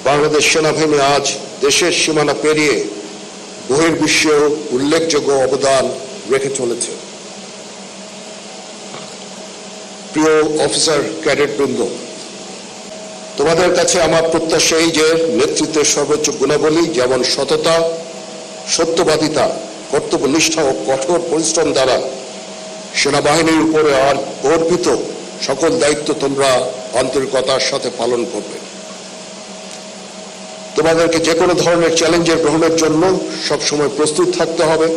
বাংলাদেশ সেনাবাহিনী আজ দেশের সীমানা পেরিয়ে বহির্বিশ্বেও উল্লেখযোগ্য অবদান রেখে চলেছে। প্রিয় অফিসার ক্যাডেট বৃন্দ, তোমাদের কাছে আমার প্রত্যাশা এই যে নেতৃত্বের সর্বোচ্চ গুণাবলী যেমন সততা, সত্যবাদিতা, কর্তব্যনিষ্ঠা ও কঠোর পরিশ্রম দ্বারা সেনাবাহিনীর উপরে অর্পিত সকল দায়িত্ব তোমরা আন্তরিকতার সাথে পালন করবে। তোমাদেরকে যে কোনো ধরনের চ্যালেঞ্জের গ্রহণের জন্য সবসময় প্রস্তুত থাকতে হবে,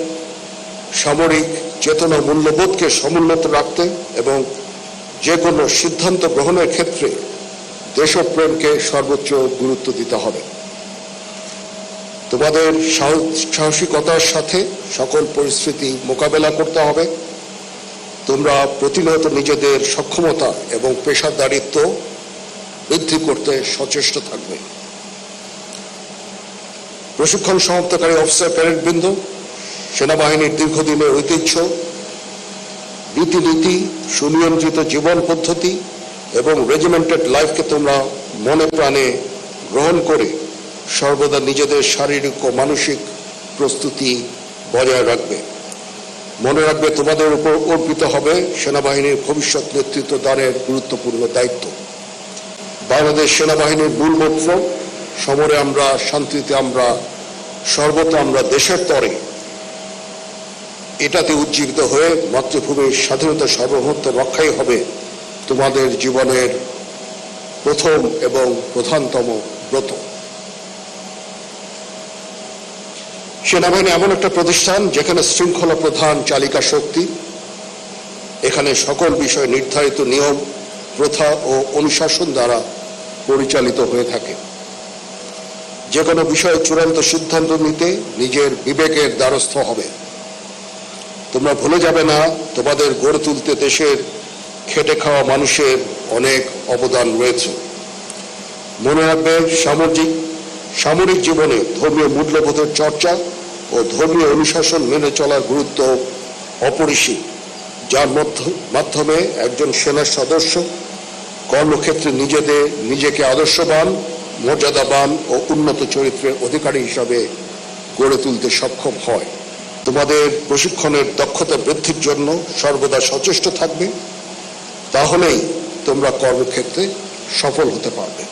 সামরিক চেতনা মূল্যবোধকে সমুন্নত রাখতে এবং যে কোনো সিদ্ধান্ত গ্রহণের ক্ষেত্রে দেশপ্রেমকে সর্বোচ্চ গুরুত্ব দিতে হবে। তোমাদের সাহসিকতার সাথে সকল পরিস্থিতি মোকাবেলা করতে হবে। তোমরা প্রতিনিয়ত নিজেদের সক্ষমতা এবং পেশাদারিত্ব বৃদ্ধি করতে সচেষ্ট থাকবে। প্রশিক্ষণ সমাপ্তকারী অফিসার ক্যাডেটবৃন্দ, সেনাবাহিনীর দীর্ঘদিনের ঐতিহ্য, রীতিনীতি, সুনিয়ন্ত্রিত জীবন পদ্ধতি এবং রেজিমেন্টেড লাইফকে তোমরা মনে প্রাণে গ্রহণ করে সর্বদা নিজেদের শারীরিক ও মানসিক প্রস্তুতি বজায় রাখবে। মনে রাখবে, তোমাদের উপর অর্পিত হবে সেনাবাহিনীর ভবিষ্যৎ নেতৃত্ব দানের গুরুত্বপূর্ণ দায়িত্ব। বাংলাদেশ সেনাবাহিনীর মূল মন্ত্র সমরে আমরা, শান্তিতে আমরা, সর্বত্র আমরা, দেশের তরে, এটাতে উজ্জীবিত হয়ে মাতৃভূমির স্বাধীনতা সার্বভৌমত্ব রক্ষাই হবে তোমাদের জীবনের প্রথম এবং প্রধানতম ব্রত। সেনাবাহিনী এমন একটা প্রতিষ্ঠান যেখানে শৃঙ্খলা প্রধান চালিকা শক্তি। এখানে সকল বিষয় নির্ধারিত নিয়ম, প্রথা ও অনুশাসন দ্বারা পরিচালিত হয়ে থাকে। যে কোনো বিষয়ে চূড়ান্ত সিদ্ধান্ত নিতে নিজের বিবেকের দ্বারস্থ হবে। তোমরা ভুলে যাবে না, তোমাদের গড়ে তুলতে দেশের খেটে খাওয়া মানুষের অনেক অবদান রয়েছে। মনে রাখবে, সামরিক জীবনে ধর্মীয় মূল্যবোধের চর্চা ও ধর্মীয় অনুশাসন মেনে চলার গুরুত্ব অপরিসীম, যার মাধ্যমে একজন সেনা সদস্য কর্মক্ষেত্রে নিজেকে আদর্শবান, মর্যাদাবান ও উন্নত চরিত্রের অধিকারী হিসাবে গড়ে তুলতে সক্ষম হয়। তোমাদের প্রশিক্ষণের দক্ষতা বৃদ্ধির জন্য সর্বদা সচেষ্ট থাকবে, তাহলেই তোমরা কর্মক্ষেত্রে সফল হতে পারবে।